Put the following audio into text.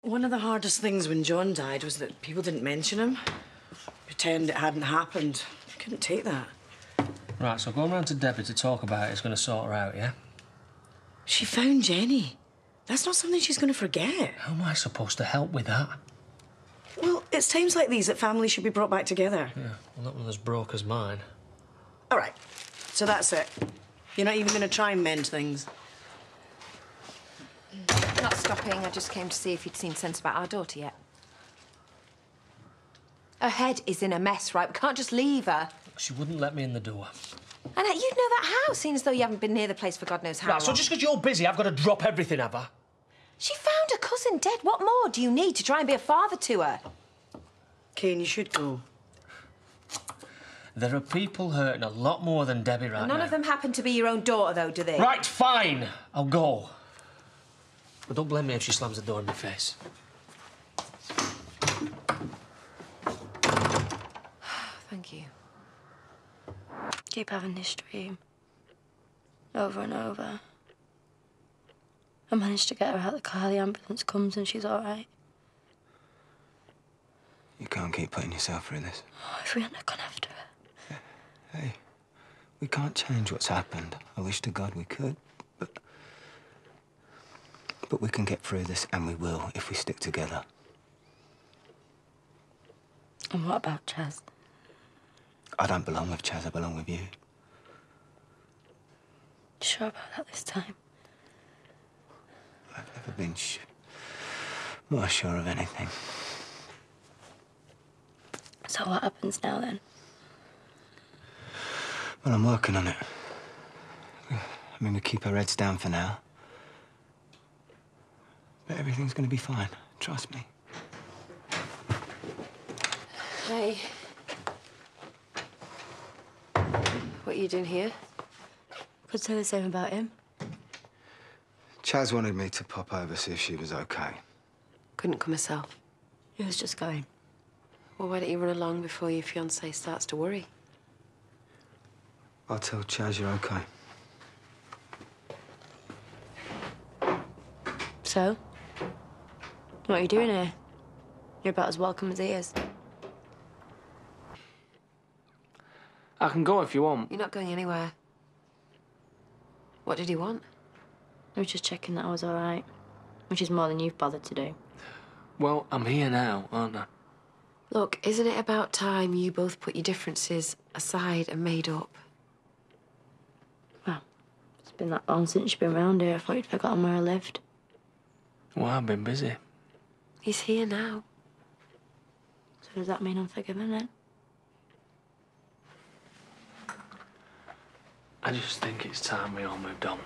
One of the hardest things when John died was that people didn't mention him. Pretend it hadn't happened. I couldn't take that. Right, so going round to Debbie to talk about it is going to sort her out, yeah? She found Jenny. That's not something she's going to forget. How am I supposed to help with that? Well, it's times like these that families should be brought back together. Yeah, well, not one as broke as mine. All right, so that's it. You're not even going to try and mend things? Not stopping. I just came to see if you'd seen sense about our daughter yet. Her head is in a mess, right? We can't just leave her. She wouldn't let me in the door. And you'd know that how, seeing as though you haven't been near the place for God knows how Right, so just because you're busy, I've got to drop everything, have I? She found her cousin dead. What more do you need to try and be a father to her? Cain, you should go. There are people hurting a lot more than Debbie right now. None of them happen to be your own daughter, though, do they? Right, fine. I'll go. But don't blame me if she slams the door in my face. Thank you. Keep having this dream. Over and over. I managed to get her out of the car, the ambulance comes and she's all right. You can't keep putting yourself through this. Oh, if we hadn't have gone after her. Hey, we can't change what's happened. I wish to God we could, but we can get through this, and we will if we stick together. And what about Chaz? I don't belong with Chaz, I belong with you. Sure about that this time? I've never been more sure of anything. So what happens now, then? Well, I'm working on it. I mean, we keep our heads down for now. But everything's going to be fine. Trust me. Hey. What are you doing here? Could say the same about him. Chaz wanted me to pop over, see if she was okay. Couldn't come myself. He was just going. Well, why don't you run along before your fiancé starts to worry? I'll tell Chaz you're okay. So? What are you doing here? You're about as welcome as he is. I can go if you want. You're not going anywhere. What did he want? I was just checking that I was all right, which is more than you've bothered to do. Well, I'm here now, aren't I? Look, isn't it about time you both put your differences aside and made up? Well, it's been that long since you've been round here. I thought you'd forgotten where I lived. Well, I've been busy. He's here now. So does that mean I'm forgiven then? I just think it's time we all moved on.